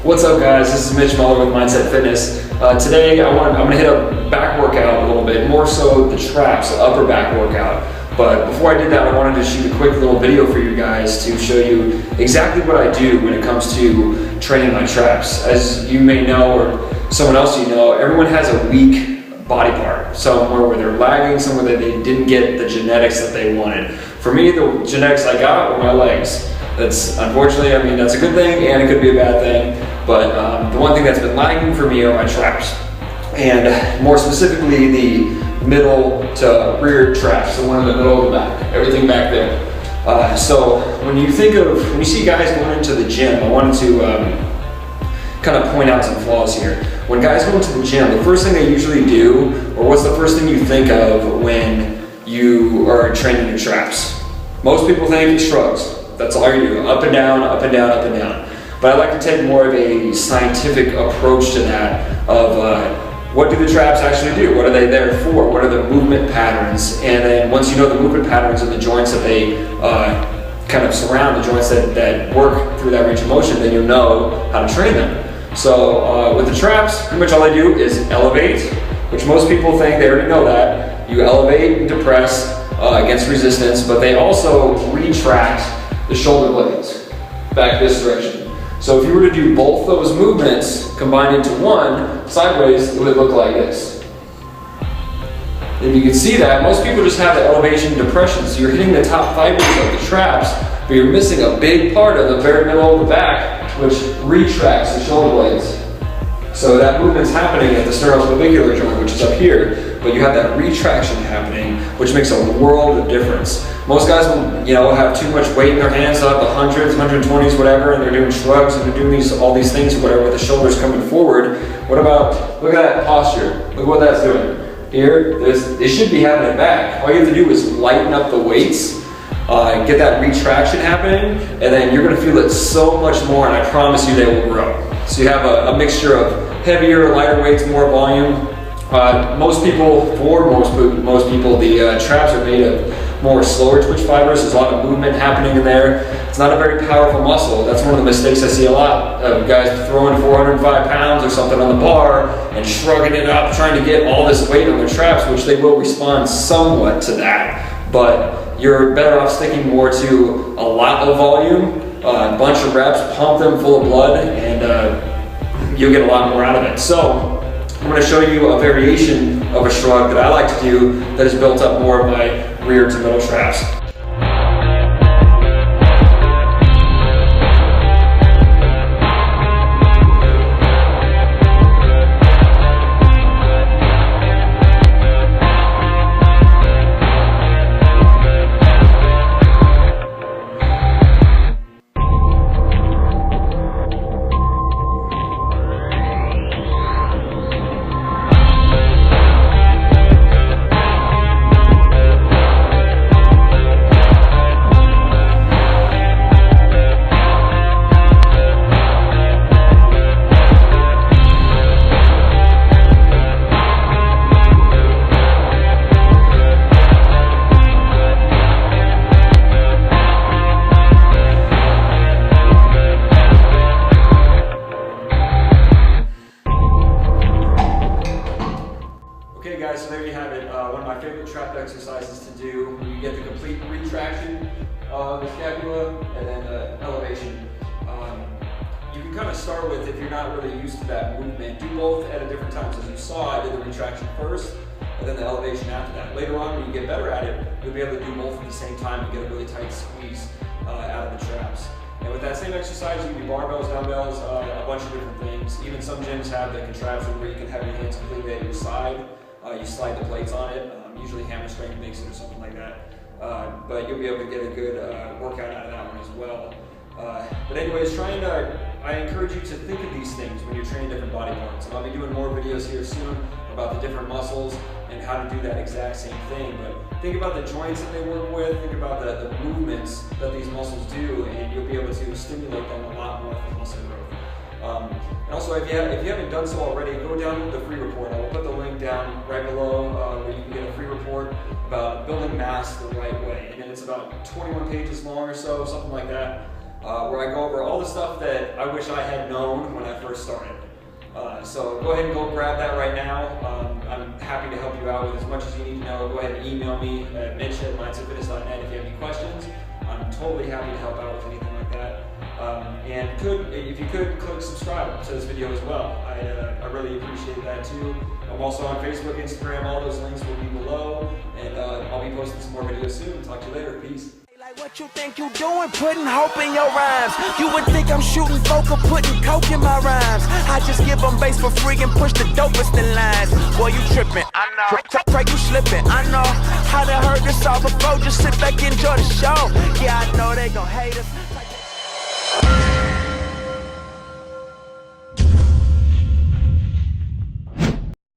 What's up, guys? This is Mitch Muller with Mindset Fitness. Today I'm going to hit a back workout a little bit, more so the traps, the upper back workout. But before I did that, I wanted to shoot a quick little video for you guys to show you exactly what I do when it comes to training my traps. As you may know, or someone else you know, everyone has a weak body part, somewhere where they're lagging, somewhere that they didn't get the genetics that they wanted. For me, the genetics I got were my legs. That's unfortunately, I mean, that's a good thing and it could be a bad thing, but the one thing that's been lagging for me are my traps. And more specifically, the middle to rear traps, the one in the middle of the back, everything back there. So when you see guys going into the gym, I wanted to kind of point out some flaws here. When guys go into the gym, the first thing they usually do, or what's the first thing you think of when you are training your traps? Most people think shrugs. That's all you do, up and down, up and down, up and down. But I like to take more of a scientific approach to that of what do the traps actually do? What are they there for? What are the movement patterns? And then once you know the movement patterns and the joints that they kind of surround, the joints that work through that range of motion, then you'll know how to train them. So with the traps, pretty much all they do is elevate, which most people think they already know that. You elevate and depress against resistance, but they also retract the shoulder blades back this direction. So if you were to do both those movements combined into one, sideways, it would look like this. If you can see that, most people just have the elevation and depression, so you're hitting the top fibers of the traps, but you're missing a big part of the very middle of the back, which retracts the shoulder blades. So that movement's happening at the sternoclavicular joint, which is up here, but you have that retraction happening, which makes a world of difference. Most guys will, have too much weight in their hands, up the 100s, 120s, whatever, and they're doing shrugs and they're doing all these things or whatever with the shoulders coming forward. Look at that posture. Look what that's doing. Here, it should be having it back. All you have to do is lighten up the weights, get that retraction happening, and then you're gonna feel it so much more, and I promise you they will grow. So you have a mixture of heavier, lighter weights, more volume. Most people, the traps are made of more slower twitch fibers. There's a lot of movement happening in there. It's not a very powerful muscle. That's one of the mistakes I see a lot of guys throwing 405 pounds or something on the bar and shrugging it up, trying to get all this weight on their traps, which they will respond somewhat to that. But you're better off sticking more to a lot of volume, a bunch of reps, pump them full of blood, and you'll get a lot more out of it. So I'm going to show you a variation of a shrug that I like to do that is built up more of my rear to middle traps. Okay guys, so there you have it. One of my favorite trap exercises to do. You get the complete retraction of the scapula and then the elevation. You can kind of start with, if you're not really used to that movement, do both at a different times. As you saw, I did the retraction first and then the elevation after that. Later on, when you get better at it, you'll be able to do both at the same time and get a really tight squeeze out of the traps. And with that same exercise, you can do barbells, dumbbells, a bunch of different things. Even some gyms have the contraption where you can have your hands completely at your side. You slide the plates on it, usually hammer strength makes it or something like that. But you'll be able to get a good workout out of that one as well. But anyways, I encourage you to think of these things when you're training different body parts. And I'll be doing more videos here soon about the different muscles and how to do that exact same thing. But think about the joints that they work with, think about the movements that these muscles do, and you'll be able to stimulate them a lot more for muscle growth. And also, if you haven't done so already, go download the free report. I will put the link down right below where you can get a free report about building mass the right way. And it's about 21 pages long or so, something like that. where I go over all the stuff that I wish I had known when I first started. So go ahead and go grab that right now. I'm happy to help you out with as much as you need to know. Go ahead and email me at mitch@mindsetfitness.net if you have any questions. I'm totally happy to help out with anything like that. And if you could, click subscribe to this video as well. I really appreciate that too. I'm also on Facebook, Instagram, all those links will be below. And I'll be posting some more videos soon. Talk to you later. Peace. Like what you think you doing, putting hope in your rhymes. You would think I'm shooting vocal, putting coke in my rhymes. I just give them bass for free and push the dopest in lines. Boy, you tripping, I know. Pray you slipping, I know. I done heard this all before, just sit back and enjoy the show. Yeah, I know they gon' hate us.